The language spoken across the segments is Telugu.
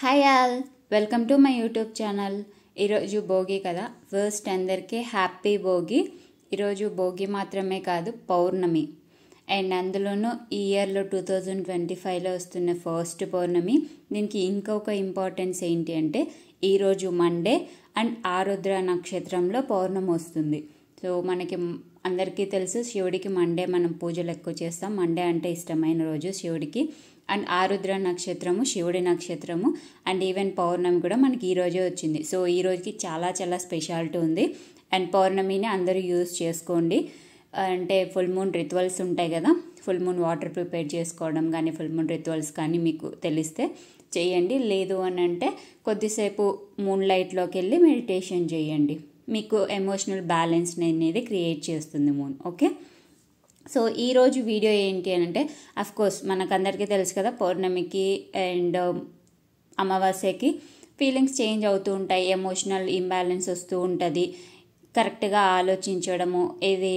Hi all, welcome to my YouTube channel. ఈరోజు భోగి కదా. ఫస్ట్ అందరికీ హ్యాపీ భోగి. ఈరోజు భోగి మాత్రమే కాదు, పౌర్ణమి. అండ్ అందులోనూ ఈ ఇయర్లో 2025లో వస్తున్న ఫస్ట్ పౌర్ణమి. దీనికి ఇంకొక ఇంపార్టెన్స్ ఏంటి అంటే ఈరోజు మండే అండ్ ఆరుద్ర నక్షత్రంలో పౌర్ణమి వస్తుంది. సో మనకి అందరికీ తెలుసు, శివుడికి మండే మనం పూజలు ఎక్కువ చేస్తాం. మండే అంటే ఇష్టమైన రోజు శివుడికి. అండ్ ఆరుద్ర నక్షత్రము శివుడి నక్షత్రము. అండ్ ఈవెన్ పౌర్ణమి కూడా మనకి ఈరోజే వచ్చింది. సో ఈ రోజుకి చాలా చాలా స్పెషాలిటీ ఉంది. అండ్ పౌర్ణమిని అందరూ యూజ్ చేసుకోండి. అంటే ఫుల్ మూన్ రిచువల్స్ ఉంటాయి కదా, ఫుల్ మూన్ వాటర్ ప్రిపేర్ చేసుకోవడం కానీ ఫుల్ మూన్ రిచువల్స్ కానీ మీకు తెలిస్తే చేయండి. లేదు అని అంటే కొద్దిసేపు మూన్ లైట్లోకి వెళ్ళి మెడిటేషన్ చేయండి. మీకు ఎమోషనల్ బ్యాలెన్స్ అనేది క్రియేట్ చేస్తుంది మూన్. ఓకే, సో ఈరోజు వీడియో ఏంటి అని అంటే, అఫ్కోర్స్ మనకందరికీ తెలుసు కదా, పౌర్ణమికి అండ్ అమావాస్యకి ఫీలింగ్స్ చేంజ్ అవుతూ ఉంటాయి, ఎమోషనల్ ఇంబ్యాలెన్స్ వస్తూ ఉంటుంది. కరెక్ట్గా ఆలోచించడము, ఇది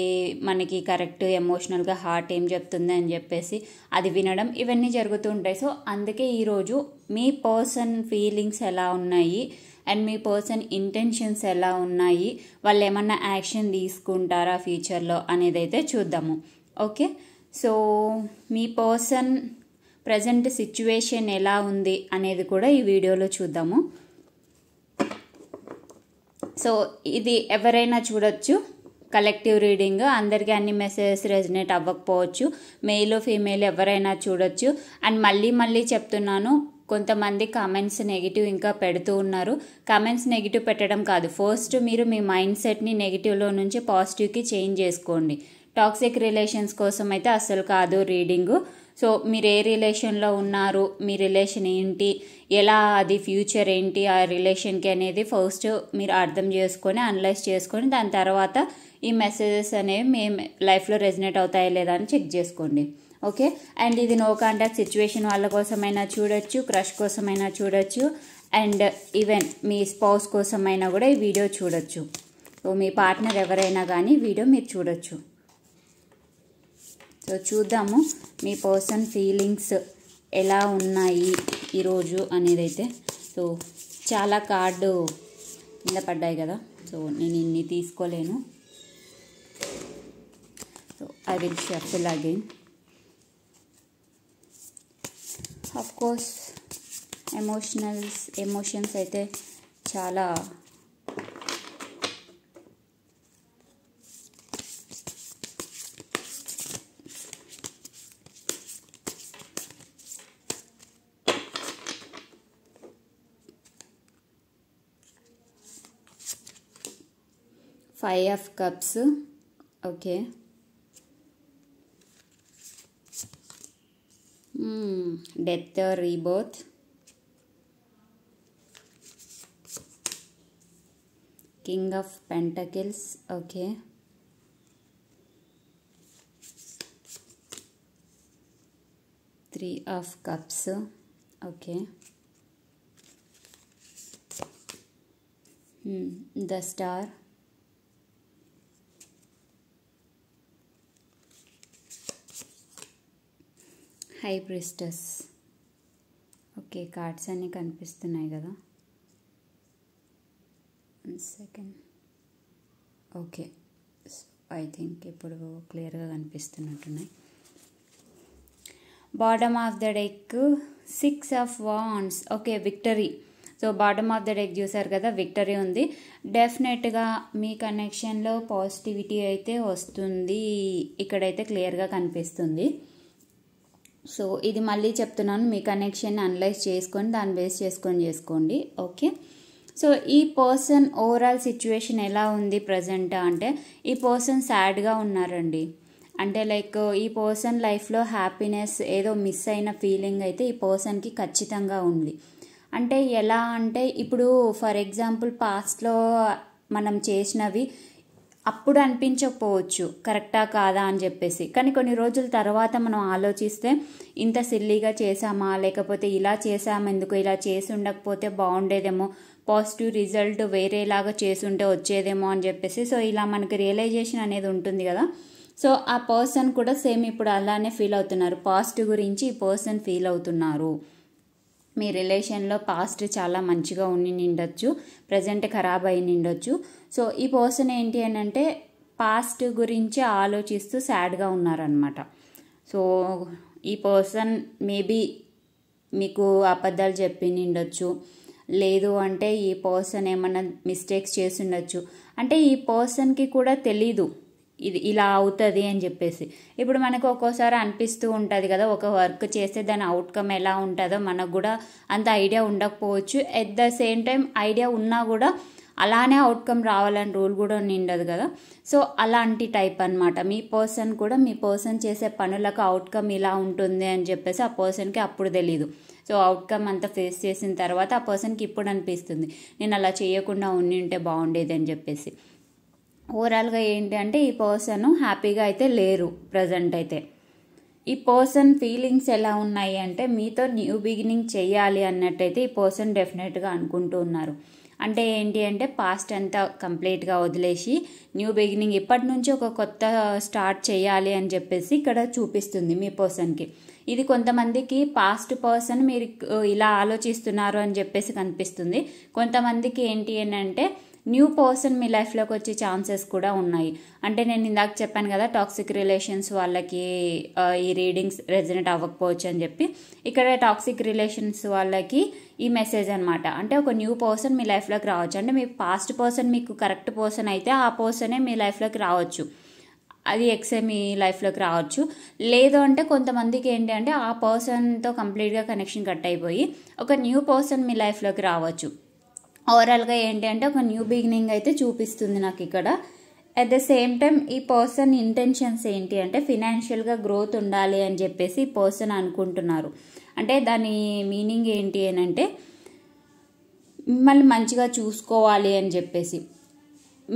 మనకి కరెక్ట్ ఎమోషనల్గా హార్ట్ ఏం చెప్తుంది అని చెప్పేసి అది వినడం, ఇవన్నీ జరుగుతూ ఉంటాయి. సో అందుకే ఈరోజు మీ పర్సన్ ఫీలింగ్స్ ఎలా ఉన్నాయి అండ్ మీ పర్సన్ ఇంటెన్షన్స్ ఎలా ఉన్నాయి, వాళ్ళు ఏమన్నా యాక్షన్ తీసుకుంటారా ఫ్యూచర్లో అనేది అయితే చూద్దాము. ఓకే, సో మీ పర్సన్ ప్రజెంట్ సిచ్యువేషన్ ఎలా ఉంది అనేది కూడా ఈ వీడియోలో చూద్దాము. సో ఇది ఎవరైనా చూడొచ్చు, కలెక్టివ్ రీడింగ్. అందరికీ అన్ని మెసేజెస్ రెజనేట్ అవ్వకపోవచ్చు, మెయిల్ ఫీమేల్ ఎవరైనా చూడొచ్చు. అండ్ మళ్ళీ చెప్తున్నాను, కొంతమంది కామెంట్స్ నెగిటివ్ ఇంకా పెడుతూ ఉన్నారు. కామెంట్స్ నెగిటివ్ పెట్టడం కాదు, ఫస్ట్ మీరు మీ మైండ్ సెట్ని నెగిటివ్లో నుంచి పాజిటివ్కి చేంజ్ చేసుకోండి. టాక్సిక్ రిలేషన్స్ కోసం అయితే అస్సలు కాదు రీడింగు. సో మీరు ఏ రిలేషన్లో ఉన్నారు, మీ రిలేషన్ ఏంటి, ఎలా అది ఫ్యూచర్ ఏంటి ఆ రిలేషన్కి అనేది ఫస్ట్ మీరు అర్థం చేసుకొని అనలైజ్ చేసుకొని దాని తర్వాత ఈ మెసేజెస్ అనేవి మీ లైఫ్లో రెజనేట్ అవుతాయా లేదా అని చెక్ చేసుకోండి. ఓకే, అండ్ ఇది నో కాంటాక్ట్ సిచ్యువేషన్ వాళ్ళ కోసమైనా చూడొచ్చు, క్రష్ కోసమైనా చూడొచ్చు, అండ్ ఈవెన్ మీ స్పౌస్ కోసమైనా కూడా ఈ వీడియో చూడొచ్చు. సో మీ పార్ట్నర్ ఎవరైనా కానీ వీడియో మీరు చూడొచ్చు. సో చూద్దాము మీ పర్సన్ ఫీలింగ్స్ ఎలా ఉన్నాయి ఈరోజు అనేది అయితే. సో చాలా కార్డు కింద పడ్డాయి కదా, సో నేను ఇన్ని తీసుకోలేను. So I will shuffle again. Of course emotions అయితే చాలా Five of Cups. Okay. Death or rebirth. King of Pentacles. Okay. Three of Cups. Okay. The Star. High priestess. Okay, cards అన్నీ కనిపిస్తున్నాయి కదా, 1 సెకండ్. ఓకే, ఐ థింక్ ఇప్పుడు క్లియర్గా కనిపిస్తున్నట్టున్నాయి. Bottom of the deck 6 of wands. Okay, victory. So bottom of the deck చూసారు కదా, విక్టరీ ఉంది. డెఫినెట్గా మీ కనెక్షన్లో పాజిటివిటీ అయితే వస్తుంది, ఇక్కడైతే క్లియర్గా కనిపిస్తుంది. సో ఇది మళ్ళీ చెప్తున్నాను, మీ కనెక్షన్ అనలైజ్ చేసుకొని దాన్ని బేస్ చేసుకొని చేసుకోండి. ఓకే, సో ఈ పర్సన్ ఓవరాల్ సిచ్యువేషన్ ఎలా ఉంది ప్రజెంట్ అంటే, ఈ పర్సన్ సాడ్గా ఉన్నారండి. అంటే లైక్ ఈ పర్సన్ లైఫ్లో హ్యాపీనెస్ ఏదో మిస్ అయిన ఫీలింగ్ అయితే ఈ పర్సన్కి ఖచ్చితంగా ఉంది. అంటే ఎలా అంటే, ఇప్పుడు ఫర్ ఎగ్జాంపుల్ పాస్ట్లో మనం చేసినవి అప్పుడు అనిపించకపోవచ్చు కరెక్టా కాదా అని చెప్పేసి, కానీ కొన్ని రోజుల తర్వాత మనం ఆలోచిస్తే ఇంత సిల్లీగా చేసామా, లేకపోతే ఇలా చేసామా, ఎందుకు ఇలా చేసి ఉండకపోతే బాగుండేదేమో, పాజిటివ్ రిజల్ట్ వేరేలాగా చేసుంటే వచ్చేదేమో అని చెప్పేసి, సో ఇలా మనకి రియలైజేషన్ అనేది ఉంటుంది కదా. సో ఆ పర్సన్ కూడా సేమ్ ఇప్పుడు అలానే ఫీల్ అవుతున్నారు, పాస్ట్ గురించి ఈ పర్సన్ ఫీల్ అవుతున్నారు. మీ రిలేషన్లో పాస్ట్ చాలా మంచిగా ఉండి నిండొచ్చు, ప్రజెంట్ ఖరాబ్ అయి నిండొచ్చు. సో ఈ పర్సన్ ఏంటి అని అంటే పాస్ట్ గురించి ఆలోచిస్తూ సాడ్గా ఉన్నారనమాట. సో ఈ పర్సన్ మేబీ మీకు అబద్ధాలు చెప్పి నిండొచ్చు, లేదు అంటే ఈ పర్సన్ ఏమన్నా మిస్టేక్స్ చేసి ఉండొచ్చు. అంటే ఈ పర్సన్కి కూడా తెలీదు ఇది ఇలా అవుతుంది అని చెప్పేసి. ఇప్పుడు మనకు ఒక్కోసారి అనిపిస్తూ ఉంటుంది కదా, ఒక వర్క్ చేస్తే దాని అవుట్కమ్ ఎలా ఉంటుందో మనకు కూడా అంత ఐడియా ఉండకపోవచ్చు. At the same time idea ఉన్నా కూడా అలానే అవుట్కమ్ రావాలని రూల్ కూడా ఉండదు కదా. సో అలాంటి టైప్ అనమాట మీ పర్సన్ కూడా. మీ పర్సన్ చేసే పనులకు అవుట్కమ్ ఇలా ఉంటుంది అని చెప్పేసి ఆ పర్సన్కి అప్పుడు తెలీదు. సో అవుట్కమ్ అంతా ఫేస్ చేసిన తర్వాత ఆ పర్సన్కి ఇప్పుడు అనిపిస్తుంది నేను అలా చేయకుండా ఉంటే బాగుండేది అని చెప్పేసి. ఓవరాల్గా ఏంటి అంటే ఈ పర్సన్ హ్యాపీగా అయితే లేరు ప్రజెంట్ అయితే. ఈ పర్సన్ ఫీలింగ్స్ ఎలా ఉన్నాయి అంటే మీతో న్యూ బిగినింగ్ చేయాలి అన్నట్టయితే ఈ పర్సన్ డెఫినెట్గా అనుకుంటూ ఉన్నారు. అంటే ఏంటి అంటే పాస్ట్ అంతా కంప్లీట్గా వదిలేసి న్యూ బిగినింగ్ ఇప్పటి నుంచి ఒక కొత్త స్టార్ట్ చేయాలి అని చెప్పేసి ఇక్కడ చూపిస్తుంది మీ పర్సన్కి. ఇది కొంతమందికి పాస్ట్ పర్సన్ మీరు ఇలా ఆలోచిస్తున్నారు అని చెప్పేసి కనిపిస్తుంది. కొంతమందికి ఏంటి అని అంటే న్యూ పర్సన్ మీ లైఫ్లోకి వచ్చే ఛాన్సెస్ కూడా ఉన్నాయి. అంటే నేను ఇందాక చెప్పాను కదా టాక్సిక్ రిలేషన్స్ వాళ్ళకి ఈ రీడింగ్స్ రెజనేట్ అవ్వకపోవచ్చు అని చెప్పి. ఇక్కడ టాక్సిక్ రిలేషన్స్ వాళ్ళకి ఈ మెసేజ్ అనమాట. అంటే ఒక న్యూ పర్సన్ మీ లైఫ్లోకి రావచ్చు. అంటే మీ పాస్ట్ పర్సన్ మీకు కరెక్ట్ పర్సన్ అయితే ఆ పర్సనే మీ లైఫ్లోకి రావచ్చు, అది ఎక్సే మీ లైఫ్లోకి రావచ్చు. లేదు అంటే కొంతమందికి ఏంటి అంటే ఆ పర్సన్తో కంప్లీట్గా కనెక్షన్ కట్ అయిపోయి ఒక న్యూ పర్సన్ మీ లైఫ్లోకి రావచ్చు. ఓవరాల్గా ఏంటి అంటే ఒక న్యూ బిగినింగ్ అయితే చూపిస్తుంది నాకు ఇక్కడ. అట్ ద సేమ్ టైం ఈ పర్సన్ ఇంటెన్షన్స్ ఏంటి అంటే ఫినాన్షియల్గా గ్రోత్ ఉండాలి అని చెప్పేసి ఈ పర్సన్ అనుకుంటున్నారు. అంటే దాని మీనింగ్ ఏంటి అని అంటే మిమ్మల్ని మంచిగా చూసుకోవాలి అని చెప్పేసి,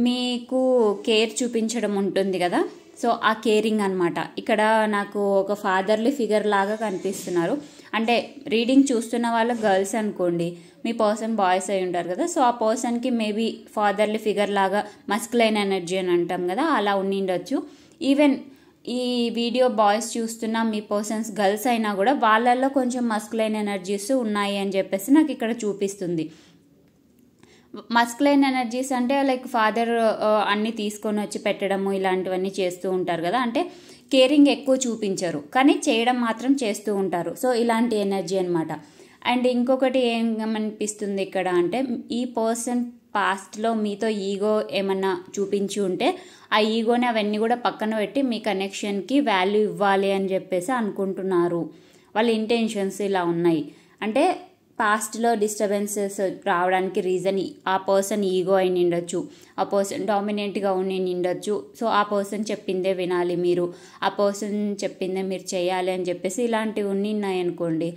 మీకు కేర్ చూపించడం ఉంటుంది కదా. సో ఆ కేరింగ్ అనమాట. ఇక్కడ నాకు ఒక ఫాదర్లీ ఫిగర్ లాగా కనిపిస్తున్నారు. అంటే రీడింగ్ చూస్తున్న వాళ్ళు గర్ల్స్ అనుకోండి, మీ పర్సన్ బాయ్స్ అయి ఉంటారు కదా. సో ఆ పర్సన్కి మేబీ ఫాదర్లీ ఫిగర్ లాగా మస్కులైన్ ఎనర్జీ అని అంటాం కదా, అలా ఉండిండొచ్చు. ఈవెన్ ఈ వీడియో బాయ్స్ చూస్తున్న మీ పర్సన్స్ గర్ల్స్ అయినా కూడా వాళ్ళల్లో కొంచెం మస్కులైన్ ఎనర్జీస్ ఉన్నాయి అని చెప్పేసి నాకు ఇక్కడ చూపిస్తుంది. మస్కులైన్ ఎనర్జీస్ అంటే లైక్ ఫాదర్ అన్ని తీసుకొని వచ్చి పెట్టడము ఇలాంటివన్నీ చేస్తూ ఉంటారు కదా. అంటే కేరింగ్ ఎక్కువ చూపించరు కానీ చేయడం మాత్రం చేస్తూ ఉంటారు. సో ఇలాంటి ఎనర్జీ అనమాట. అండ్ ఇంకొకటి ఏమనిపిస్తుంది ఇక్కడ అంటే ఈ పర్సన్ పాస్ట్లో మీతో ఈగో ఏమన్నా చూపించి ఉంటే ఆ ఈగోని అవన్నీ కూడా పక్కన పెట్టి మీ కనెక్షన్కి వాల్యూ ఇవ్వాలి అని చెప్పేసి అనుకుంటున్నారు. వాళ్ళ ఇంటెన్షన్స్ ఇలా ఉన్నాయి. అంటే పాస్ట్లో డిస్టర్బెన్సెస్ రావడానికి రీజన్ ఆ పర్సన్ ఈగో అయి నిండొచ్చు, ఆ పర్సన్ డామినెంట్గా ఉండి నిండొచ్చు. సో ఆ పర్సన్ చెప్పిందే వినాలి మీరు, ఆ పర్సన్ చెప్పిందే మీరు చేయాలి అని చెప్పేసి ఇలాంటివి ఉన్నాయనుకోండి,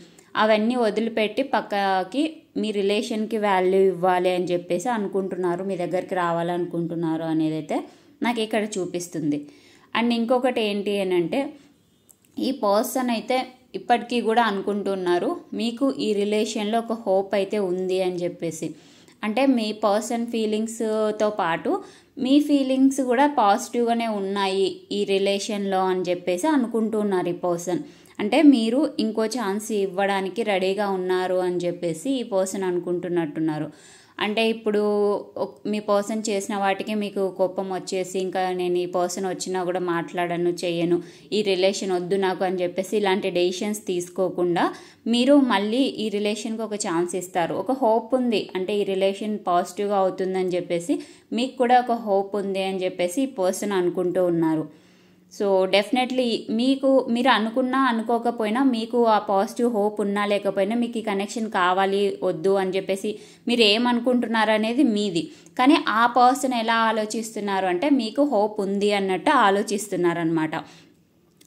అవన్నీ వదిలిపెట్టి పక్కకి మీ రిలేషన్కి వాల్యూ ఇవ్వాలి అని చెప్పేసి అనుకుంటున్నారు, మీ దగ్గరికి రావాలనుకుంటున్నారు అనేది అయితే నాకు ఇక్కడ చూపిస్తుంది. అండ్ ఇంకొకటి ఏంటి అని అంటే ఈ పర్సన్ అయితే ఇప్పటికీ కూడా అనుకుంటున్నారు మీకు ఈ రిలేషన్లో ఒక హోప్ అయితే ఉంది అని చెప్పేసి. అంటే మీ పర్సన్ ఫీలింగ్స్తో పాటు మీ ఫీలింగ్స్ కూడా పాజిటివ్గానే ఉన్నాయి ఈ రిలేషన్లో అని చెప్పేసి అనుకుంటున్నారు ఈ పర్సన్. అంటే మీరు ఇంకో ఛాన్స్ ఇవ్వడానికి రెడీగా ఉన్నారు అని చెప్పేసి ఈ పర్సన్ అనుకుంటున్నట్టున్నారు. అంటే ఇప్పుడు మీ పర్సన్ చేసిన వాటికి మీకు కోపం వచ్చేసి ఇంకా నేను ఈ పర్సన్ వచ్చినా కూడా మాట్లాడను, చెయ్యను, ఈ రిలేషన్ వద్దు నాకు అని చెప్పేసి ఇలాంటి డెసిషన్స్ తీసుకోకుండా మీరు మళ్ళీ ఈ రిలేషన్కి ఒక ఛాన్స్ ఇస్తారు. ఒక హోప్ ఉంది అంటే ఈ రిలేషన్ పాజిటివ్గా అవుతుందని చెప్పేసి మీకు కూడా ఒక హోప్ ఉంది అని చెప్పేసి ఈ పర్సన్ అనుకుంటూ ఉన్నారు. సో డెఫినెట్లీ మీరు అనుకున్నా అనుకోకపోయినా మీకు ఆ పాజిటివ్ హోప్ ఉన్నా లేకపోయినా మీకు ఈ కనెక్షన్ కావాలి వద్దు అని చెప్పేసి మీరు ఏమనుకుంటున్నారు అనేది మీది. కానీ ఆ పర్సన్ ఎలా ఆలోచిస్తున్నారు అంటే మీకు హోప్ ఉంది అన్నట్టు ఆలోచిస్తున్నారు అనమాట.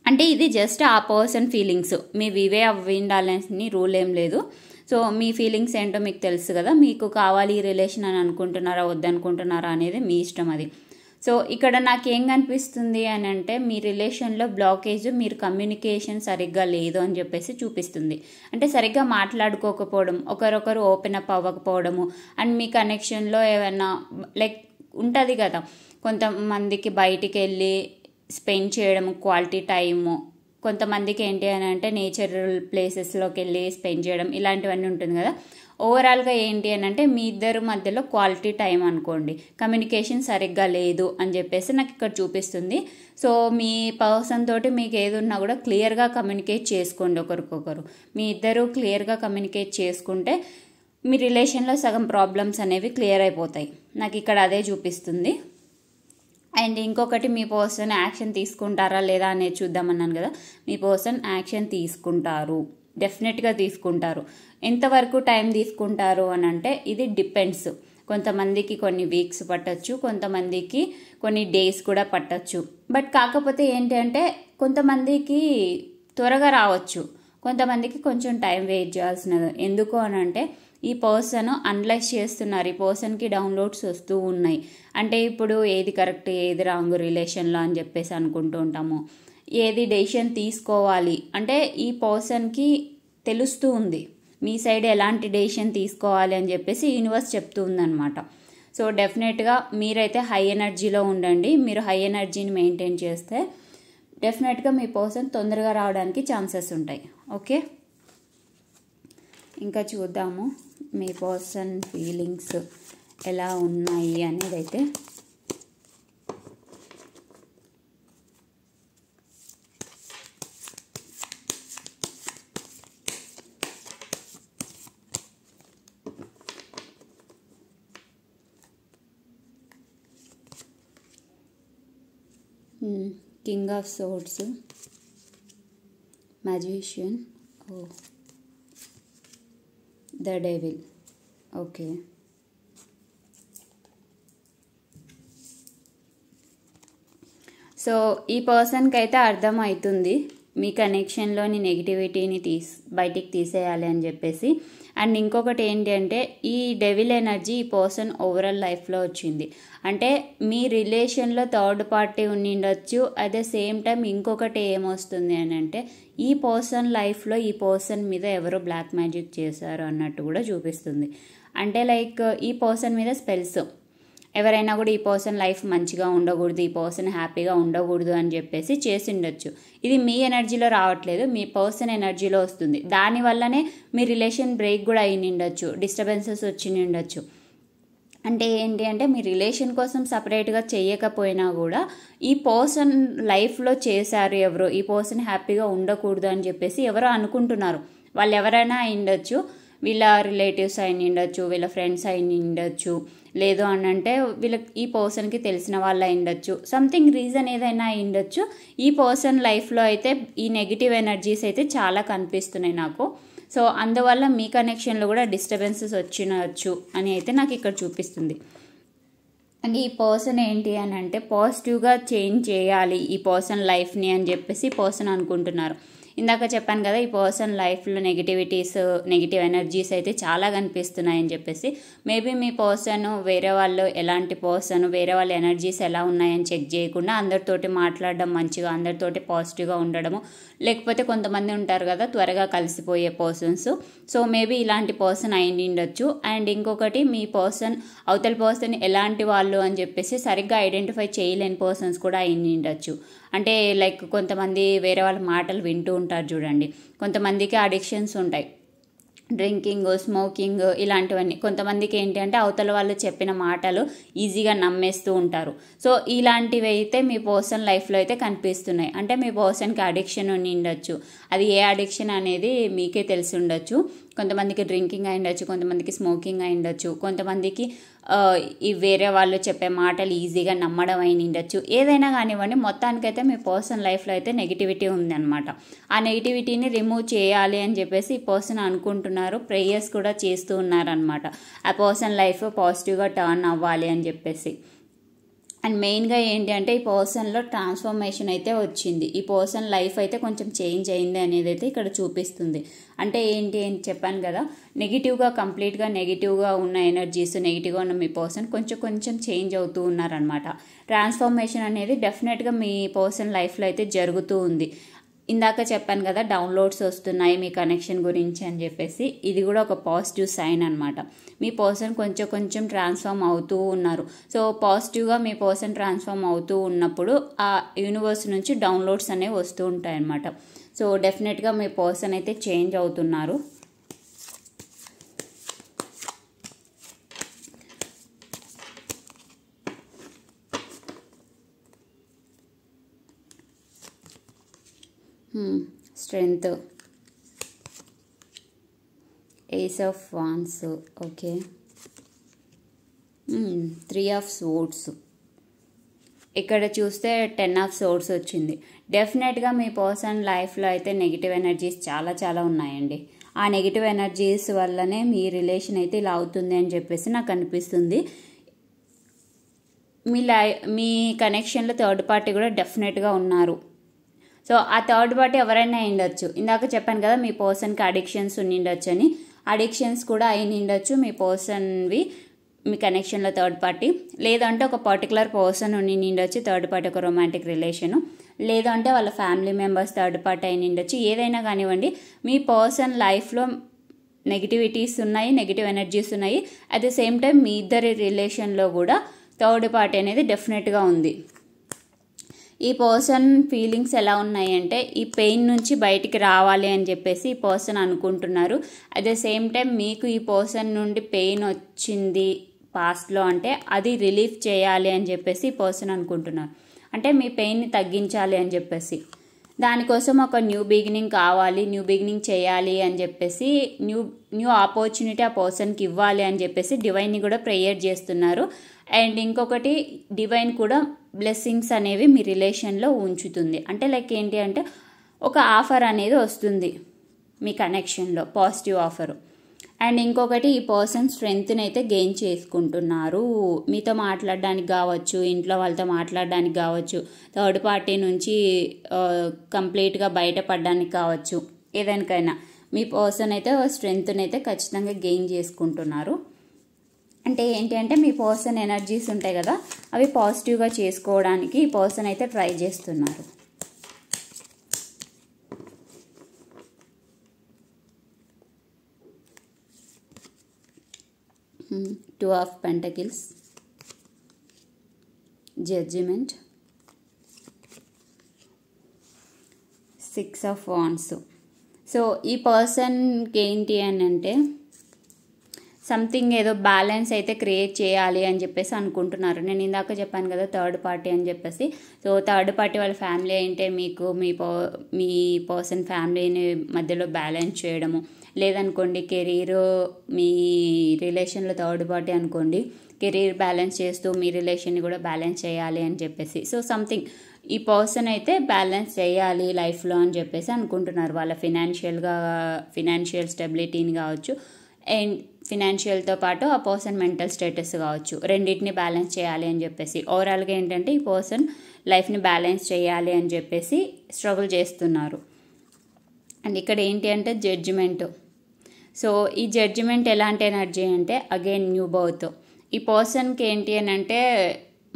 అంటే ఇది జస్ట్ ఆ పర్సన్ ఫీలింగ్స్, మీ వివే అవి ఉండాలని రూల్ ఏం లేదు. సో మీ ఫీలింగ్స్ ఏంటో మీకు తెలుసు కదా, మీకు కావాలి ఈ రిలేషన్ అని అనుకుంటున్నారా వద్దనుకుంటున్నారా అనేది మీ ఇష్టం అది. సో ఇక్కడ నాకేం కనిపిస్తుంది అని అంటే మీ రిలేషన్లో బ్లాకేజ్, మీరు కమ్యూనికేషన్ సరిగ్గా లేదు అని చెప్పేసి చూపిస్తుంది. అంటే సరిగ్గా మాట్లాడుకోకపోవడం, ఒకరొకరు ఓపెన్ అప్ అవ్వకపోవడము, అండ్ మీ కనెక్షన్లో ఏమైనా లైక్ ఉంటుంది కదా కొంతమందికి బయటికి వెళ్ళి స్పెండ్ చేయడము, క్వాలిటీ టైము, కొంతమందికి ఏంటి అని అంటే నేచురల్ ప్లేసెస్లోకి వెళ్ళి స్పెండ్ చేయడం ఇలాంటివన్నీ ఉంటుంది కదా. ఓవరాల్గా ఏంటి అని అంటే మీ ఇద్దరు మధ్యలో క్వాలిటీ టైం అనుకోండి, కమ్యూనికేషన్ సరిగ్గా లేదు అని చెప్పేసి నాకు ఇక్కడ చూపిస్తుంది. సో మీ పర్సన్ తోటి మీకు ఏది ఉన్నా కూడా క్లియర్గా కమ్యూనికేట్ చేసుకోండి ఒకరికొకరు. మీ ఇద్దరు క్లియర్గా కమ్యూనికేట్ చేసుకుంటే మీ రిలేషన్లో సగం ప్రాబ్లమ్స్ అనేవి క్లియర్ అయిపోతాయి. నాకు ఇక్కడ అదే చూపిస్తుంది. అండ్ ఇంకొకటి, మీ పర్సన్ యాక్షన్ తీసుకుంటారా లేదా అనేది చూద్దామన్నాను కదా. మీ పర్సన్ యాక్షన్ తీసుకుంటారు, డెఫినెట్గా తీసుకుంటారు. ఎంతవరకు టైం తీసుకుంటారు అని అంటే ఇది డిపెండ్స్. కొంతమందికి కొన్ని వీక్స్ పట్టచ్చు, కొంతమందికి కొన్ని డేస్ కూడా పట్టచ్చు. బట్ కాకపోతే ఏంటి అంటే కొంతమందికి త్వరగా రావచ్చు, కొంతమందికి కొంచెం టైం వెయిట్ చేయాల్సినది. ఎందుకు అని అంటే ఈ పర్సన్ అనలైజ్ చేస్తున్నారు, ఈ పర్సన్కి డౌన్లోడ్స్ వస్తూ ఉన్నాయి. అంటే ఇప్పుడు ఏది కరెక్ట్ ఏది రాంగ్ రిలేషన్లో అని చెప్పేసి అనుకుంటూ ఉంటాము. ఏది డెసిషన్ తీసుకోవాలి అంటే ఈ పర్సన్కి తెలుస్తూ ఉంది, మీ సైడ్ ఎలాంటి డెసిషన్ తీసుకోవాలి అని చెప్పేసి యూనివర్స్ చెప్తూ ఉందన్నమాట. సో డెఫినెట్గా మీరైతే హై ఎనర్జీలో ఉండండి. మీరు హై ఎనర్జీని మెయింటైన్ చేస్తే డెఫినెట్గా మీ పర్సన్ తొందరగా రావడానికి ఛాన్సెస్ ఉంటాయి. ఓకే, ఇంకా చూద్దాము మీ పర్సన్ ఫీలింగ్స్ ఎలా ఉన్నాయి అనేది అయితే. King of swords, magician, the devil. Okay, so ఈ పర్సన్కి అయితే అర్థమవుతుంది మీ కనెక్షన్లోని నెగిటివిటీని బయటికి తీసేయాలి అని చెప్పేసి. అండ్ ఇంకొకటి ఏంటి అంటే ఈ డెవిల్ ఎనర్జీ ఈ పర్సన్ ఓవరాల్ లైఫ్లో వచ్చింది. అంటే మీ రిలేషన్లో థర్డ్ పార్టీ ఉండిండొచ్చు. అట్ ద సేమ్ టైం ఇంకొకటి ఏమొస్తుంది అని అంటే ఈ పర్సన్ లైఫ్లో ఈ పర్సన్ మీద ఎవరో బ్లాక్ మ్యాజిక్ చేశారు అన్నట్టు కూడా చూపిస్తుంది. అంటే లైక్ ఈ పర్సన్ మీద స్పెల్స్, ఎవరైనా కూడా ఈ పర్సన్ లైఫ్ మంచిగా ఉండకూడదు, ఈ పర్సన్ హ్యాపీగా ఉండకూడదు అని చెప్పేసి చేసిండొచ్చు. ఇది మీ ఎనర్జీలో రావట్లేదు, మీ పర్సన్ ఎనర్జీలో వస్తుంది. దానివల్లనే మీ రిలేషన్ బ్రేక్ కూడా అయ్యిండొచ్చు, డిస్టర్బెన్సెస్ వచ్చిండొచ్చు. అంటే ఏంటి అంటే మీ రిలేషన్ కోసం సపరేట్గా చేయకపోయినా కూడా ఈ పర్సన్ లైఫ్లో చేశారు ఎవరో, ఈ పర్సన్ హ్యాపీగా ఉండకూడదు అని చెప్పేసి ఎవరో అనుకుంటున్నారు. వాళ్ళు ఎవరైనా అయ్యిండొచ్చు, వీళ్ళ రిలేటివ్స్ అయ్యిండొచ్చు, వీళ్ళ ఫ్రెండ్స్ అయ్యిండొచ్చు, లేదు అని అంటే వీళ్ళకి ఈ పర్సన్కి తెలిసిన వాళ్ళు అయ్యిండొచ్చు. సంథింగ్ రీజన్ ఏదైనా అయ్యిండొచ్చు. ఈ పర్సన్ లైఫ్లో అయితే ఈ నెగిటివ్ ఎనర్జీస్ అయితే చాలా కనిపిస్తున్నాయి నాకు. సో అందువల్ల మీ కనెక్షన్లో కూడా డిస్టర్బెన్సెస్ వచ్చినవచ్చు అని అయితే నాకు ఇక్కడ చూపిస్తుంది. అండ్ ఈ పర్సన్ ఏంటి అని అంటే పాజిటివ్గా చేంజ్ చేయాలి ఈ పర్సన్ లైఫ్ని అని చెప్పేసి పర్సన్ అనుకుంటున్నారు. ఇందాక చెప్పాను కదా ఈ పర్సన్ లైఫ్లో నెగిటివ్ ఎనర్జీస్ అయితే చాలా కనిపిస్తున్నాయని చెప్పేసి. మేబీ మీ పర్సన్ వేరే వాళ్ళు ఎలాంటి పర్సన్, వేరే వాళ్ళ ఎనర్జీస్ ఎలా ఉన్నాయని చెక్ చేయకుండా అందరితోటి మాట్లాడడం మంచిగా, అందరితోటి పాజిటివ్గా ఉండడము. లేకపోతే కొంతమంది ఉంటారు కదా త్వరగా కలిసిపోయే పర్సన్స్, సో మేబీ ఇలాంటి పర్సన్ అయ్యిండొచ్చు. అండ్ ఇంకొకటి మీ పర్సన్ అవతల పర్సన్ ఎలాంటి వాళ్ళు అని చెప్పేసి సరిగ్గా ఐడెంటిఫై చేయలేని పర్సన్స్ కూడా అయ్యిండొచ్చు. అంటే లైక్ కొంతమంది వేరే వాళ్ళ మాటలు వింటూ ఉంటారు చూడండి, కొంతమందికి అడిక్షన్స్ ఉంటాయి, డ్రింకింగ్, స్మోకింగ్ ఇలాంటివన్నీ. కొంతమందికి ఏంటి అంటే అవతల వాళ్ళు చెప్పిన మాటలు ఈజీగా నమ్మేస్తూ ఉంటారు. సో ఇలాంటివి అయితే మీ పర్సన్ లైఫ్లో అయితే కనిపిస్తున్నాయి. అంటే మీ పర్సన్కి అడిక్షన్ ఉండి ఉండొచ్చు, అది ఏ అడిక్షన్ అనేది మీకే తెలిసి ఉండొచ్చు. కొంతమందికి డ్రింకింగ్ అయి ఉండొచ్చు, కొంతమందికి స్మోకింగ్ అయి ఉండొచ్చు, కొంతమందికి ఈ వేరే వాళ్ళు చెప్పే మాటలు ఈజీగా నమ్మడం అయి ఉండొచ్చు. ఏదైనా కానివ్వండి, మొత్తానికైతే మీ పర్సన్ లైఫ్లో అయితే నెగిటివిటీ ఉందన్నమాట. ఆ నెగిటివిటీని రిమూవ్ చేయాలి అని చెప్పేసి ఈ పర్సన్ అనుకుంటున్నారు, ప్రేయర్స్ కూడా చేస్తూ ఉన్నారనమాట. ఆ పర్సన్ లైఫ్ పాజిటివ్గా టర్న్ అవ్వాలి అని చెప్పేసి. అండ్ మెయిన్గా ఏంటి అంటే ఈ పర్సన్లో ట్రాన్స్ఫర్మేషన్ అయితే వచ్చింది, ఈ పర్సన్ లైఫ్ అయితే కొంచెం చేంజ్ అయింది అనేది అయితే ఇక్కడ చూపిస్తుంది. అంటే ఏంటి అని చెప్పాను కదా, నెగిటివ్గా కంప్లీట్గా నెగిటివ్గా ఉన్న ఎనర్జీస్, నెగిటివ్గా ఉన్న మీ పర్సన్ కొంచెం చేంజ్ అవుతూ ఉన్నారనమాట. ట్రాన్స్ఫర్మేషన్ అనేది డెఫినెట్గా మీ పర్సన్ లైఫ్లో అయితే జరుగుతూ ఉంది. ఇందాక చెప్పాను కదా డౌన్లోడ్స్ వస్తున్నాయి మీ కనెక్షన్ గురించి అని చెప్పేసి, ఇది కూడా ఒక పాజిటివ్ సైన్ అనమాట. మీ పర్సన్ కొంచెం కొంచెం ట్రాన్స్ఫార్మ్ అవుతూ ఉన్నారు. సో పాజిటివ్గా మీ పర్సన్ ట్రాన్స్ఫార్మ్ అవుతూ ఉన్నప్పుడు ఆ యూనివర్స్ నుంచి డౌన్లోడ్స్ అనేవి వస్తూ ఉంటాయి అన్నమాట. సో డెఫినెట్గా మీ పర్సన్ అయితే చేంజ్ అవుతున్నారు. Strength, ace of wands, okay, 3 of swords. ఇక్కడ చూస్తే 10 ఆఫ్ సోర్డ్స్ వచ్చింది. డెఫినెట్గా మీ పర్సన్ లైఫ్లో అయితే నెగిటివ్ ఎనర్జీస్ చాలా చాలా ఉన్నాయండి. ఆ నెగిటివ్ ఎనర్జీస్ వల్లనే మీ రిలేషన్ అయితే ఇలా అవుతుంది అని చెప్పేసి నాకు అనిపిస్తుంది. మీ కనెక్షన్లో థర్డ్ పార్టీ కూడా డెఫినెట్గా ఉన్నారు. సో ఆ థర్డ్ పార్టీ ఎవరైనా ఉండొచ్చు. ఇందాక చెప్పాను కదా మీ పర్సన్కి అడిక్షన్స్ ఉండిండొచ్చు అని. అడిక్షన్స్ కూడా అయినిండొచ్చు మీ పర్సన్వి మీ కనెక్షన్లో థర్డ్ పార్టీ. లేదంటే ఒక పర్టికులర్ పర్సన్ ఉండిండొచ్చు థర్డ్ పార్టీ, ఒక రొమాంటిక్ రిలేషను. లేదంటే వాళ్ళ ఫ్యామిలీ మెంబర్స్ థర్డ్ పార్టీ అయినిండొచ్చు. ఏదైనా కానివ్వండి, మీ పర్సన్ లైఫ్లో నెగిటివిటీస్ ఉన్నాయి, నెగిటివ్ ఎనర్జీస్ ఉన్నాయి. అట్ ద సేమ్ టైం మీ ఇద్దరి రిలేషన్లో కూడా థర్డ్ పార్టీ అనేది డెఫినెట్గా ఉంది. ఈ పర్సన్ ఫీలింగ్స్ ఎలా ఉన్నాయంటే, ఈ పెయిన్ నుంచి బయటికి రావాలి అని చెప్పేసి ఈ పర్సన్ అనుకుంటున్నారు. అట్ ద సేమ్ టైం మీకు ఈ పర్సన్ నుండి పెయిన్ వచ్చింది పాస్ట్లో, అంటే అది రిలీఫ్ చేయాలి అని చెప్పేసి ఈ పర్సన్ అనుకుంటున్నారు. అంటే మీ పెయిన్ని తగ్గించాలి అని చెప్పేసి, దానికోసం ఒక న్యూ బిగినింగ్ కావాలి, న్యూ బిగినింగ్ చేయాలి అని చెప్పేసి, న్యూ ఆపర్చునిటీ ఆ పర్సన్కి ఇవ్వాలి అని చెప్పేసి డివైన్ని కూడా ప్రేయర్ చేస్తున్నారు. అండ్ ఇంకొకటి, డివైన్ కూడా బ్లెస్సింగ్స్ అనేవి మీ రిలేషన్లో ఉంచుతుంది. అంటే లైక్ ఏంటి అంటే, ఒక ఆఫర్ అనేది వస్తుంది మీ కనెక్షన్లో, పాజిటివ్ ఆఫరు. అండ్ ఇంకొకటి, ఈ పర్సన్ స్ట్రెంగ్త్ని అయితే గెయిన్ చేసుకుంటున్నారు. మీతో మాట్లాడడానికి కావచ్చు, ఇంట్లో వాళ్ళతో మాట్లాడడానికి కావచ్చు, థర్డ్ పార్టీ నుంచి కంప్లీట్గా బయటపడడానికి కావచ్చు, ఏదానికైనా మీ పర్సన్ అయితే స్ట్రెంగ్త్ని అయితే ఖచ్చితంగా గెయిన్ చేసుకుంటున్నారు. అంటే ఏంటి అంటే, మీ పర్సన్ ఎనర్జీస్ ఉంటాయి కదా, అవి పాజిటివ్గా చేసుకోవడానికి ఈ పర్సన్ అయితే ట్రై చేస్తున్నారు. Two of pentacles, judgement, 6 of wands. So ఈ పర్సన్కి ఏంటి అని అంటే, సంథింగ్ ఏదో బ్యాలెన్స్ అయితే క్రియేట్ చేయాలి అని చెప్పేసి అనుకుంటున్నారు. నేను ఇందాక చెప్పాను కదా థర్డ్ పార్టీ అని చెప్పేసి. సో థర్డ్ పార్టీ వాళ్ళ ఫ్యామిలీ అంటే మీకు మీ పర్సన్ ఫ్యామిలీని మధ్యలో బ్యాలెన్స్ చేయడము, లేదనుకోండి కెరీర్, మీ రిలేషన్లో థర్డ్ పార్టీ అనుకోండి, కెరీర్ బ్యాలెన్స్ చేస్తూ మీ రిలేషన్ని కూడా బ్యాలెన్స్ చేయాలి అని చెప్పేసి. సో సంథింగ్ ఈ పర్సన్ అయితే బ్యాలెన్స్ చేయాలి లైఫ్లో అని చెప్పేసి అనుకుంటున్నారు. వాళ్ళ ఫినాన్షియల్ స్టెబిలిటీని కావచ్చు, అండ్ ఫినాన్షియల్తో పాటు ఆ పర్సన్ మెంటల్ స్టేటస్ కావచ్చు, రెండింటిని బ్యాలెన్స్ చేయాలి అని చెప్పేసి. ఓవరాల్గా ఏంటంటే, ఈ పర్సన్ లైఫ్ని బ్యాలెన్స్ చేయాలి అని చెప్పేసి స్ట్రగుల్ చేస్తున్నారు. అండ్ ఇక్కడ ఏంటి అంటే జడ్జిమెంట్. సో ఈ జడ్జిమెంట్ ఎలాంటి ఎనర్జీ అంటే, అగైన్ న్యూ బర్త్. ఈ పర్సన్కి ఏంటి అని అంటే,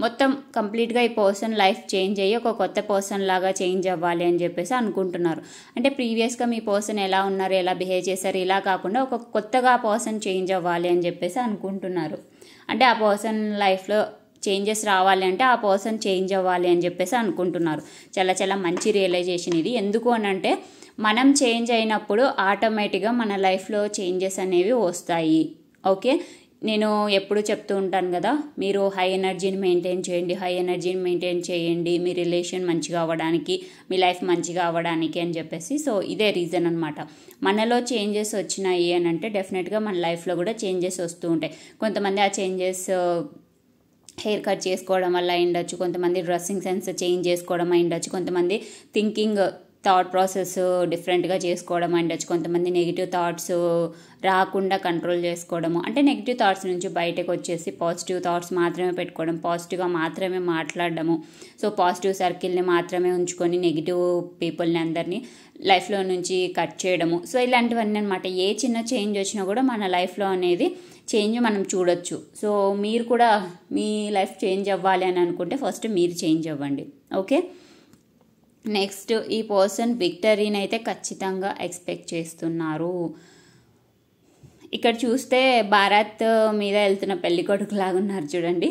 మొత్తం కంప్లీట్గా ఈ పర్సన్ లైఫ్ చేంజ్ అయ్యి ఒక కొత్త పర్సన్ లాగా చేంజ్ అవ్వాలి అని చెప్పేసి అనుకుంటున్నారు. అంటే ప్రీవియస్గా మీ పర్సన్ ఎలా ఉన్నారు, ఎలా బిహేవ్ చేశారు, ఇలా కాకుండా ఒక కొత్తగా ఆ పర్సన్ చేంజ్ అవ్వాలి అని చెప్పేసి అనుకుంటున్నారు. అంటే ఆ పర్సన్ లైఫ్లో చేంజెస్ రావాలి అంటే ఆ పర్సన్ చేంజ్ అవ్వాలి అని చెప్పేసి అనుకుంటున్నారు. చాలా చాలా మంచి రియలైజేషన్ ఇది. ఎందుకు అని అంటే, మనం చేంజ్ అయినప్పుడు ఆటోమేటిక్గా మన లైఫ్లో చేంజెస్ అనేవి వస్తాయి. ఓకే, నేను ఎప్పుడు చెప్తూ ఉంటాను కదా, మీరు హై ఎనర్జీని మెయింటైన్ చేయండి మీ రిలేషన్ మంచిగా అవ్వడానికి, మీ లైఫ్ మంచిగా అవ్వడానికి అని చెప్పేసి. సో ఇదే రీజన్ అనమాట. మనలో చేంజెస్ వచ్చినాయి అని అంటే డెఫినెట్గా మన లైఫ్లో కూడా చేంజెస్ వస్తూ ఉంటాయి. కొంతమంది ఆ చేంజెస్ హెయిర్ కట్ చేసుకోవడం వల్ల అయిండొచ్చు, కొంతమంది డ్రెస్సింగ్ సెన్స్ చేంజ్ చేసుకోవడం అయిండొచ్చు, కొంతమంది థాట్ ప్రాసెస్ డిఫరెంట్గా చేసుకోవడం అయిండొచ్చు, కొంతమంది నెగిటివ్ థాట్స్ రాకుండా కంట్రోల్ చేసుకోవడము, అంటే నెగిటివ్ థాట్స్ నుంచి బయటకు వచ్చేసి పాజిటివ్ థాట్స్ మాత్రమే పెట్టుకోవడం, పాజిటివ్గా మాత్రమే మాట్లాడడము, సో పాజిటివ్ సర్కిల్ని మాత్రమే ఉంచుకొని నెగిటివ్ పీపుల్ని అందరినీ లైఫ్లో నుంచి కట్ చేయడము. సో ఇలాంటివన్నీ అనమాట. ఏ చిన్న చేంజ్ వచ్చినా కూడా మన లైఫ్లో అనేది చేంజ్ మనం చూడొచ్చు. సో మీరు కూడా మీ లైఫ్ చేంజ్ అవ్వాలి అని అనుకుంటే ఫస్ట్ మీరు చేంజ్ అవ్వండి. ఓకే, నెక్స్ట్ ఈ పర్సన్ విక్టరీని అయితే ఖచ్చితంగా ఎక్స్పెక్ట్ చేస్తున్నారు. ఇక్కడ చూస్తే భారత్ మీద వెళ్తున్న పెళ్లి కొడుకు లాగా ఉన్నారు చూడండి.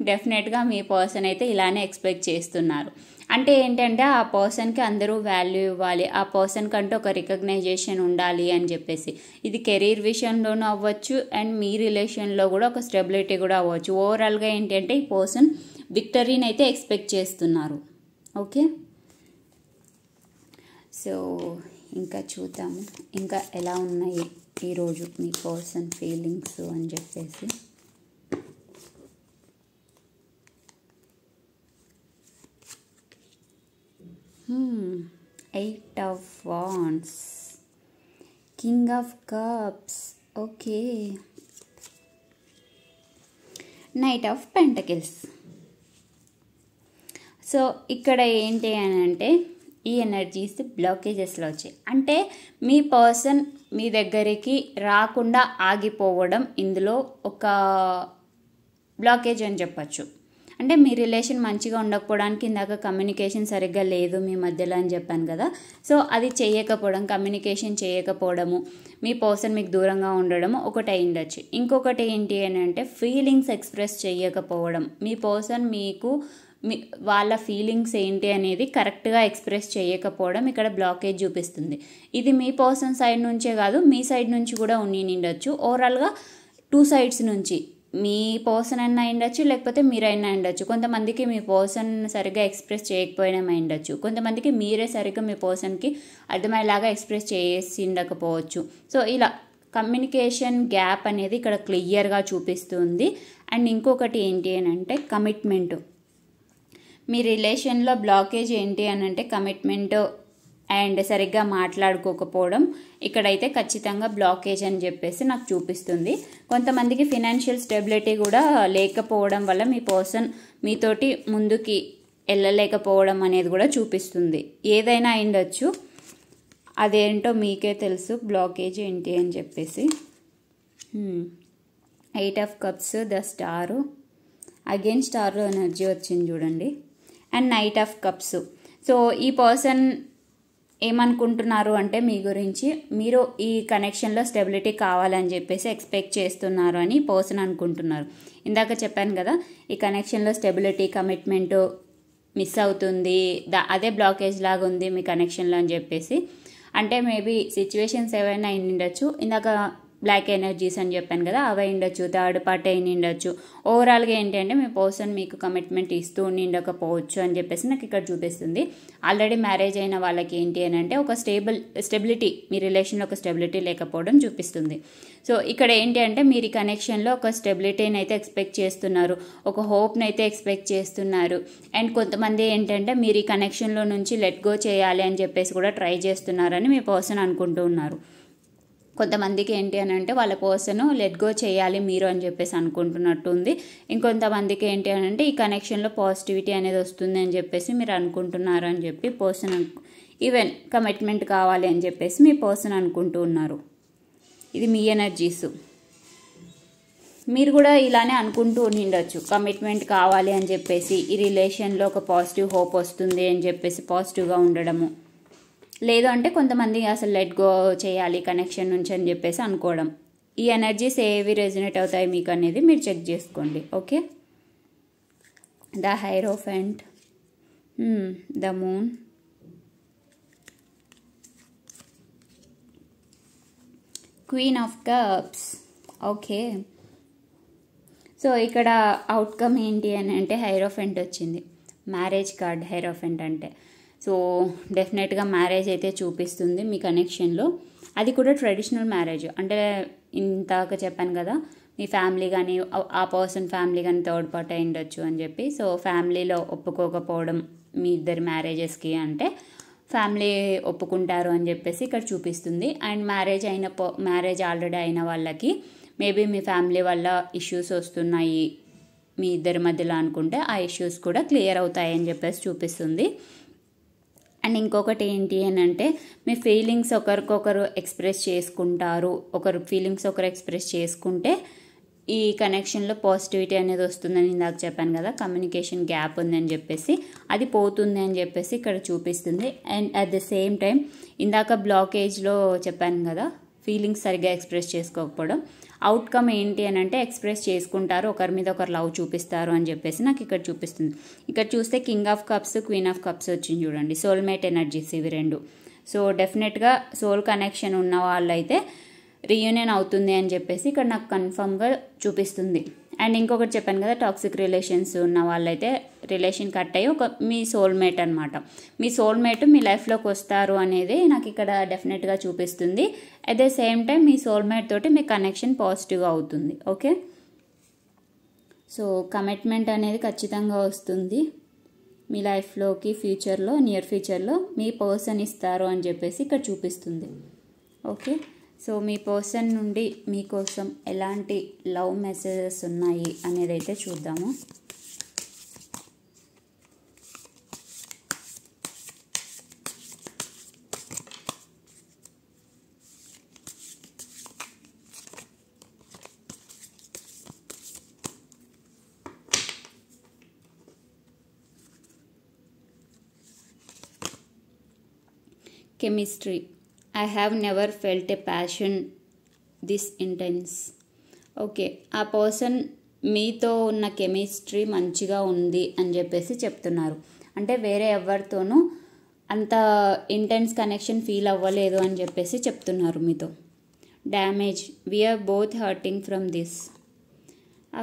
డెఫినెట్గా మీ పర్సన్ అయితే ఇలానే ఎక్స్పెక్ట్ చేస్తున్నారు. అంటే ఏంటంటే ఆ పర్సన్కి అందరూ వాల్యూ ఇవ్వాలి, ఆ పర్సన్ కంటే ఒక రికగ్నైజేషన్ ఉండాలి అని చెప్పేసి. ఇది కెరీర్ విషయంలోనూ అవ్వచ్చు అండ్ మీ రిలేషన్లో కూడా ఒక స్టెబిలిటీ కూడా అవ్వచ్చు. ఓవరాల్గా ఏంటంటే ఈ పర్సన్ విక్టరీని అయితే ఎక్స్పెక్ట్ చేస్తున్నారు. ఓకే, సో ఇంకా చూద్దాము ఇంకా ఎలా ఉన్నాయి ఈరోజు మీ పర్సన్ ఫీలింగ్స్ అని చెప్పేసి. Eight of Wands, King of Cups, okay, Knight of Pentacles. So ఇక్కడ ఏంటి అని అంటే ఈ ఎనర్జీస్ బ్లాకేజెస్లో వచ్చాయి. అంటే మీ పర్సన్ మీ దగ్గరికి రాకుండా ఆగిపోవడం ఇందులో ఒక బ్లాకేజ్ అని చెప్పచ్చు. అంటే మీ రిలేషన్ మంచిగా ఉండకపోవడానికి ఇందాక కమ్యూనికేషన్ సరిగ్గా లేదు మీ మధ్యలో అని చెప్పాను కదా. సో అది చేయకపోవడం, కమ్యూనికేషన్ చేయకపోవడము, మీ పర్సన్ మీకు దూరంగా ఉండడము ఒకటి అయి ఉండొచ్చు. ఇంకొకటి ఏంటి అని అంటే ఫీలింగ్స్ ఎక్స్ప్రెస్ చేయకపోవడం. మీ పర్సన్ మీకు వాళ్ళ ఫీలింగ్స్ ఏంటి అనేది కరెక్ట్గా ఎక్స్ప్రెస్ చేయకపోవడం ఇక్కడ బ్లాకేజ్ చూపిస్తుంది. ఇది మీ పర్సన్ సైడ్ నుంచే కాదు, మీ సైడ్ నుంచి కూడా ఉండొచ్చు. ఓవరాల్గా 2 సైడ్స్ నుంచి మీ పర్సన్ అయినా ఉండొచ్చు, లేకపోతే మీరైనా ఉండొచ్చు. కొంతమందికి మీ పర్సన్ సరిగ్గా ఎక్స్ప్రెస్ చేయకపోవడం ఉండొచ్చు, కొంతమందికి మీరే సరిగ్గా మీ పర్సన్కి అర్థమయ్యేలాగా ఎక్స్ప్రెస్ చేసి ఉండకపోవచ్చు. సో ఇలా కమ్యూనికేషన్ గ్యాప్ అనేది ఇక్కడ క్లియర్గా చూపిస్తుంది. అండ్ ఇంకొకటి ఏంటి అని అంటే కమిట్మెంట్. మీ రిలేషన్లో బ్లాకేజ్ ఏంటి అని అంటే కమిట్మెంట్ అండ్ సరిగ్గా మాట్లాడుకోకపోవడం ఇక్కడైతే ఖచ్చితంగా బ్లాకేజ్ అని చెప్పేసి నాకు చూపిస్తుంది. కొంతమందికి ఫినాన్షియల్ స్టెబిలిటీ కూడా లేకపోవడం వల్ల మీ పర్సన్ మీతోటి ముందుకి వెళ్ళలేకపోవడం అనేది కూడా చూపిస్తుంది. ఏదైనా అయిండొచ్చు, అదేంటో మీకే తెలుసు బ్లాకేజ్ ఏంటి అని చెప్పేసి. 8 of Cups, the star, again స్టార్లో ఎనర్జీ వచ్చింది చూడండి. And knight of cups. So ఈ పర్సన్ ఏమనుకుంటున్నారు అంటే మీ గురించి, మీరు ఈ కనెక్షన్లో స్టెబిలిటీ కావాలని చెప్పేసి ఎక్స్పెక్ట్ చేస్తున్నారు అని పర్సన్ అనుకుంటున్నారు. ఇందాక చెప్పాను కదా, ఈ కనెక్షన్లో స్టెబిలిటీ, కమిట్మెంట్ మిస్ అవుతుంది, అదే బ్లాకేజ్ లాగా ఉంది మీ కనెక్షన్లో అని చెప్పేసి. అంటే మేబీ సిచ్యువేషన్స్ ఏవైనా అయి ఉండొచ్చు. ఇందాక బ్లాక్ ఎనర్జీస్ అని చెప్పాను కదా, అవి ఉండొచ్చు, థర్డ్ పార్టీ అయి ఉండొచ్చు. ఓవరాల్గా ఏంటంటే మీ పర్సన్ మీకు కమిట్మెంట్ ఇస్తూ ఉండకపోవచ్చు అని చెప్పేసి నాకు ఇక్కడ చూపిస్తుంది. ఆల్రెడీ మ్యారేజ్ అయిన వాళ్ళకి ఏంటి అని అంటే ఒక స్టెబిలిటీ, మీ రిలేషన్లో ఒక స్టెబిలిటీ లేకపోవడం చూపిస్తుంది. సో ఇక్కడ ఏంటి అంటే మీరు ఈ కనెక్షన్లో ఒక స్టెబిలిటీని అయితే ఎక్స్పెక్ట్ చేస్తున్నారు, ఒక హోప్ని అయితే ఎక్స్పెక్ట్ చేస్తున్నారు. అండ్ కొంతమంది ఏంటంటే మీరు ఈ కనెక్షన్లో నుంచి లెట్ గో చేయాలి అని చెప్పేసి కూడా ట్రై చేస్తున్నారని మీ పర్సన్ అనుకుంటూ ఉన్నారు. కొంతమందికి ఏంటి అని అంటే వాళ్ళ పర్సన్ లెట్ గో చేయాలి మీరు అని చెప్పేసి అనుకుంటున్నట్టు ఉంది. ఇంకొంతమందికి ఏంటి అని అంటే ఈ కనెక్షన్లో పాజిటివిటీ అనేది వస్తుంది అని చెప్పేసి మీరు అనుకుంటున్నారు అని చెప్పి పర్సన్ ఈవెన్ కమిట్మెంట్ కావాలి అని చెప్పేసి మీ పర్సన్ అనుకుంటూ ఉన్నారు. ఇది మీ ఎనర్జీస్. మీరు కూడా ఇలానే అనుకుంటూ ఉండొచ్చు, కమిట్మెంట్ కావాలి అని చెప్పేసి, ఈ రిలేషన్లో ఒక పాజిటివ్ హోప్ వస్తుంది అని చెప్పేసి పాజిటివ్గా ఉండడము. లేదు అంటే కొంతమంది అసలు లెట్ గో చేయాలి కనెక్షన్ నుంచి అని చెప్పేసి అనుకోవడం. ఈ ఎనర్జీస్ ఏవి రెజనేట్ అవుతాయి మీకు అనేది మీరు చెక్ చేసుకోండి. Okay, the hierophant, the moon, queen of cups. Okay, so ఇక్కడ అవుట్కమ్ ఏంటి అని అంటే హైరోఫెంట్ వచ్చింది, మ్యారేజ్ కార్డ్ హైరోఫెంట్ అంటే. సో డెఫినెట్గా మ్యారేజ్ అయితే చూపిస్తుంది మీ కనెక్షన్లో. అది కూడా ట్రెడిషనల్ మ్యారేజ్. అంటే ఇంతాక చెప్పాను కదా, మీ ఫ్యామిలీ కానీ ఆ పర్సన్ ఫ్యామిలీ కానీ థర్డ్ పార్టీ అయి ఉండొచ్చు అని చెప్పి. సో ఫ్యామిలీలో ఒప్పుకోకపోవడం మీ ఇద్దరి మ్యారేజెస్కి అంటే ఫ్యామిలీ ఒప్పుకుంటారు అని చెప్పేసి ఇక్కడ చూపిస్తుంది. అండ్ మ్యారేజ్ ఆల్రెడీ అయిన వాళ్ళకి మేబీ మీ ఫ్యామిలీ వల్ల ఇష్యూస్ వస్తున్నాయి మీ ఇద్దరి మధ్యలో అనుకుంటే ఆ ఇష్యూస్ కూడా క్లియర్ అవుతాయి అని చెప్పేసి చూపిస్తుంది. అండ్ ఇంకొకటి ఏంటి అని అంటే మీ ఫీలింగ్స్ ఒకరికొకరు ఎక్స్ప్రెస్ చేసుకుంటారు, ఒకరు ఫీలింగ్స్ ఒకరు ఎక్స్ప్రెస్ చేసుకుంటే ఈ కనెక్షన్లో పాజిటివిటీ అనేది వస్తుందని ఇందాక చెప్పాను కదా, కమ్యూనికేషన్ గ్యాప్ ఉందని చెప్పేసి అది పోతుంది అని చెప్పేసి ఇక్కడ చూపిస్తుంది. And at the same time ఇందాక బ్లాకేజ్లో చెప్పాను కదా, ఫీలింగ్స్ సరిగ్గా ఎక్స్ప్రెస్ చేసుకోకపోవడం, అవుట్కమ్ ఏంటి అని అంటే ఎక్స్ప్రెస్ చేసుకుంటారు, ఒకరి మీద ఒకరు లవ్ చూపిస్తారు అని చెప్పేసి నాకు ఇక్కడ చూపిస్తుంది. ఇక్కడ చూస్తే king of cups, queen of cups వచ్చింది చూడండి, సోల్మేట్ ఎనర్జీస్ ఇవి రెండు. సో డెఫినెట్గా సోల్ కనెక్షన్ ఉన్న వాళ్ళైతే రీయూనియన్ అవుతుంది అని చెప్పేసి ఇక్కడ నాకు కన్ఫర్మ్గా చూపిస్తుంది. అండ్ ఇంకొకటి చెప్పాను కదా, టాక్సిక్ రిలేషన్స్ ఉన్న వాళ్ళైతే రిలేషన్ కట్ అయ్యి మీ సోల్మేట్ అనమాట, మీ సోల్మేట్ మీ లైఫ్లోకి వస్తారు అనేది నాకు ఇక్కడ డెఫినెట్గా చూపిస్తుంది. At the same time me soulmate తోటి మీ కనెక్షన్ పాజిటివ్గా అవుతుంది. ఓకే, సో కమిట్మెంట్ అనేది ఖచ్చితంగా వస్తుంది మీ లైఫ్లోకి, ఫ్యూచర్లో, నియర్ ఫ్యూచర్లో మీ పర్సన్ ఇస్తారు అని చెప్పేసి ఇక్కడ చూపిస్తుంది. ఓకే, సో మీ పర్సన్ నుండి మీకోసం ఎలాంటి లవ్ మెసేజెస్ ఉన్నాయి అనేది అయితే చూద్దాము. Chemistry. I have never felt a passion this intense. Okay, ఆ పర్సన్ మీతో ఉన్న కెమిస్ట్రీ మంచిగా ఉంది అని చెప్పేసి చెప్తున్నారు. అంటే వేరే ఎవరితోనూ అంత ఇంటెన్స్ కనెక్షన్ ఫీల్ అవ్వలేదు అని చెప్పేసి చెప్తున్నారు మీతో. Damage. We are both hurting from this.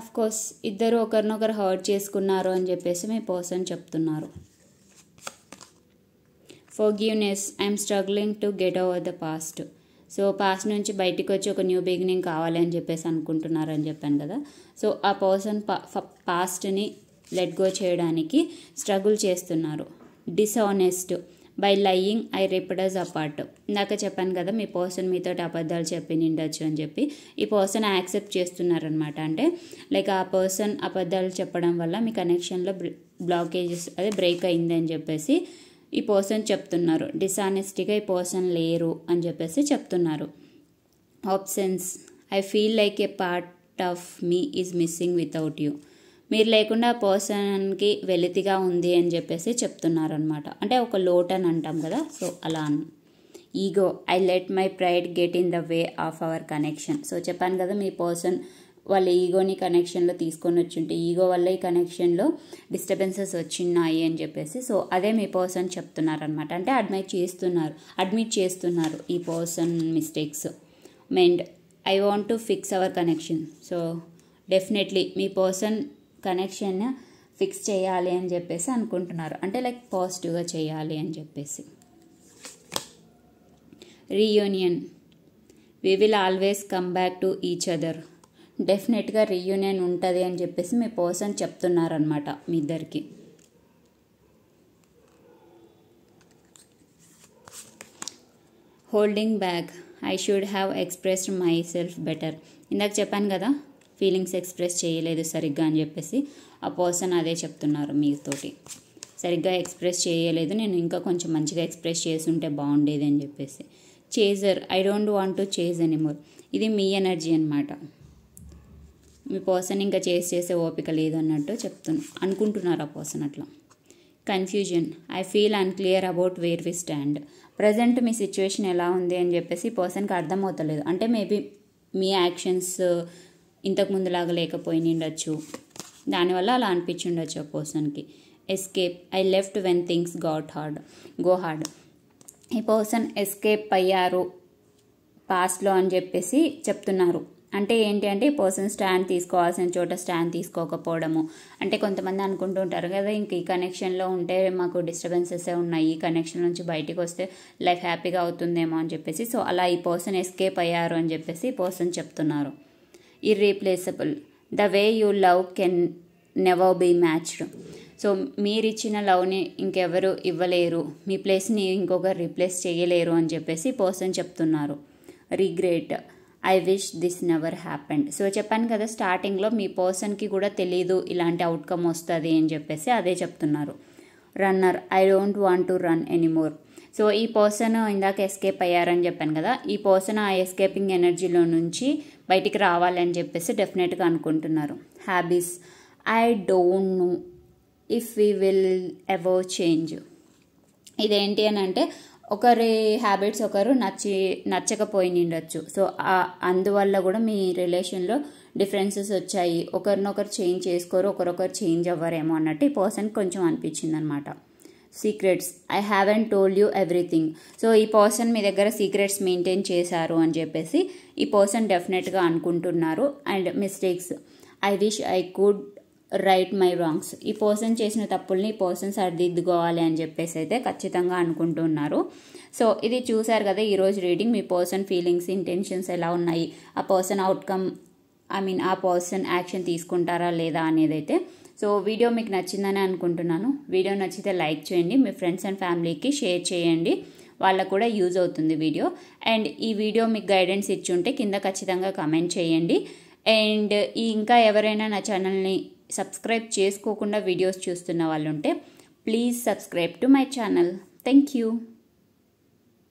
Of course ఇద్దరు ఒకరినొకరు హర్ట్ చేసుకున్నారు అని చెప్పేసి మీ పర్సన్ చెప్తున్నారు. Forgiveness. I'm struggling to get over the past. So past నుంచి బయటికి వచ్చి ఒక న్యూ బిగినింగ్ కావాలి అని చెప్పేసి అనుకుంటున్నారు అని చెప్పాను కదా. సో ఆ పర్సన్ పాస్ట్ని లెట్ గో చేయడానికి స్ట్రగుల్ చేస్తున్నారు. Dishonest. By lying I ripped us apart. ఇందాక చెప్పాను కదా, మీ పర్సన్ మీతో అబద్ధాలు చెప్పి నిండొచ్చు అని చెప్పి ఈ పర్సన్ యాక్సెప్ట్ చేస్తున్నారనమాట. అంటే లైక్ ఆ పర్సన్ అబద్ధాలు చెప్పడం వల్ల మీ కనెక్షన్లో బ్లాకేజెస్ అదే బ్రేక్ అయింది అని చెప్పేసి ఈ పర్సన్ చెప్తున్నారు. డిసానెస్టీగా ఈ పర్సన్ లేరు అని చెప్పేసి చెప్తున్నారు. Absence. I feel like A part of me is missing without you. మీరు లేకుండా ఆ పర్సన్కి వెలితిగా ఉంది అని చెప్పేసి చెప్తున్నారు అనమాట. అంటే ఒక లోట్ అని అంటాం కదా, సో అలా అని. Ego. I let my pride get in the way of our connection. So చెప్పాను కదా, మీ పర్సన్ వాళ్ళ ఈగోని కనెక్షన్లో తీసుకొని వచ్చింటే ఈగో వల్ల ఈ కనెక్షన్లో డిస్టర్బెన్సెస్ వచ్చినాయి అని చెప్పేసి సో అదే మీ పర్సన్ చెప్తున్నారనమాట. అంటే అడ్మిట్ చేస్తున్నారు ఈ person mistakes. Mend. I want to fix our connection. So definitely me person connection fix చేయాలి అని చెప్పేసి అనుకుంటున్నారు. అంటే లైక్ పాజిటివ్గా చేయాలి అని చెప్పేసి. Reunion. We will always come back to each other. డెఫినెట్గా రీయూనియన్ ఉంటుంది అని చెప్పేసి మీ పర్సన్ చెప్తున్నారనమాట మీ ఇద్దరికి. Holding back. I should have expressed my self better. ఇందాక చెప్పాను కదా, ఫీలింగ్స్ ఎక్స్ప్రెస్ చేయలేదు సరిగ్గా అని చెప్పేసి ఆ పర్సన్ అదే చెప్తున్నారు మీతోటి. సరిగ్గా ఎక్స్ప్రెస్ చేయలేదు, నేను ఇంకా కొంచెం మంచిగా ఎక్స్ప్రెస్ చేసి ఉంటే బాగుండేది అని చెప్పేసి. Chaser. I don't want to chase anymore. ఇది మీ ఎనర్జీ అనమాట. మీ పర్సన్ ఇంకా చేసే ఓపిక లేదన్నట్టు అనుకుంటున్నారు ఆ పర్సన్ అట్లా. Confusion. I feel unclear about where we stand. Present మీ సిచ్యువేషన్ ఎలా ఉంది అని చెప్పేసి పర్సన్కి అర్థమవుతలేదు. అంటే మేబీ మీ యాక్షన్స్ ఇంతకుముందులాగా లేకపోయిండొచ్చు, దానివల్ల అలా అనిపించుండొచ్చు ఆ పర్సన్కి. Escape. I left when things go hard. ఈ పర్సన్ ఎస్కేప్ అయ్యారు పాస్ట్లో అని చెప్పేసి చెప్తున్నారు. అంటే ఏంటి అంటే ఈ పర్సన్ స్టాండ్ తీసుకోవాల్సిన చోట స్టాండ్ తీసుకోకపోవడము. అంటే కొంతమంది అనుకుంటూ ఉంటారు కదా, ఇంక ఈ కనెక్షన్లో ఉంటే మాకు డిస్టర్బెన్సెస్ ఉన్నాయి, ఈ కనెక్షన్ నుంచి బయటికి వస్తే లైఫ్ హ్యాపీగా అవుతుందేమో అని చెప్పేసి సో అలా ఈ పర్సన్ ఎస్కేప్ అయ్యారు అని చెప్పేసి ఈ పర్సన్ చెప్తున్నారు. Irreplaceable. The way you love can never be matched. So మీరిచ్చిన లవ్ని ఇంకెవరు ఇవ్వలేరు, మీ ప్లేస్ని ఇంకొకరు రీప్లేస్ చేయలేరు అని చెప్పేసి పర్సన్ చెప్తున్నారు. Regret. I wish this never happened. So చెప్పాను కదా స్టార్టింగ్లో మీ పర్సన్కి కూడా తెలీదు ఇలాంటి అవుట్కమ్ వస్తుంది అని చెప్పేసి అదే చెప్తున్నారు. Runner. I don't want to run anymore. So ఈ పర్సన్ ఇందాక ఎస్కేప్ అయ్యారని చెప్పాను కదా, ఈ పర్సన్ ఆ ఎస్కేపింగ్ ఎనర్జీలో నుంచి బయటికి రావాలి అని చెప్పేసి డెఫినెట్గా అనుకుంటున్నారు. Habits, I don't know if we will ever change. ఇదేంటి అని అంటే ఒకరి హ్యాబిట్స్ ఒకరు నచ్చకపోయి ఉండొచ్చు. సో అందువల్ల కూడా మీ రిలేషన్లో డిఫరెన్సెస్ వచ్చాయి, ఒకరినొకరు చేంజ్ చేసుకోరు, ఒకరొకరు చేంజ్ అవ్వరేమో అన్నట్టు ఈ పర్సన్ కొంచెం అనిపించింది అనమాట. Secrets, I haven't told you everything. So ఈ పర్సన్ మీ దగ్గర సీక్రెట్స్ మెయింటైన్ చేశారు అని చెప్పేసి ఈ పర్సన్ డెఫినెట్గా అనుకుంటున్నారు. And mistakes, I wish I could right my wrongs. ఈ పర్సన్ చేసిన తప్పుల్ని ఈ పర్సన్ సరిదిద్దుకోవాలి అని చెప్పేసి అయితే ఖచ్చితంగా అనుకుంటున్నారు. సో ఇది చూసారు కదా ఈరోజు రీడింగ్. మీ పర్సన్ ఫీలింగ్స్, ఇంటెన్షన్స్ ఎలా ఉన్నాయి, ఆ పర్సన్ అవుట్కమ్ ఆ పర్సన్ యాక్షన్ తీసుకుంటారా లేదా అనేది అయితే. సో వీడియో మీకు నచ్చిందని అనుకుంటున్నాను. వీడియో నచ్చితే లైక్ చేయండి, మీ ఫ్రెండ్స్ అండ్ ఫ్యామిలీకి షేర్ చేయండి, వాళ్ళకు కూడా యూజ్ అవుతుంది వీడియో. అండ్ ఈ వీడియో మీకు గైడెన్స్ ఇచ్చి ఉంటే కింద ఖచ్చితంగా కమెంట్ చేయండి. అండ్ ఇంకా ఎవరైనా నా ఛానల్ని సబ్స్క్రైబ్ చేసుకోకుండా వీడియోస్ చూస్తున్న వాళ్ళు ఉంటే please subscribe to my channel. Thank you.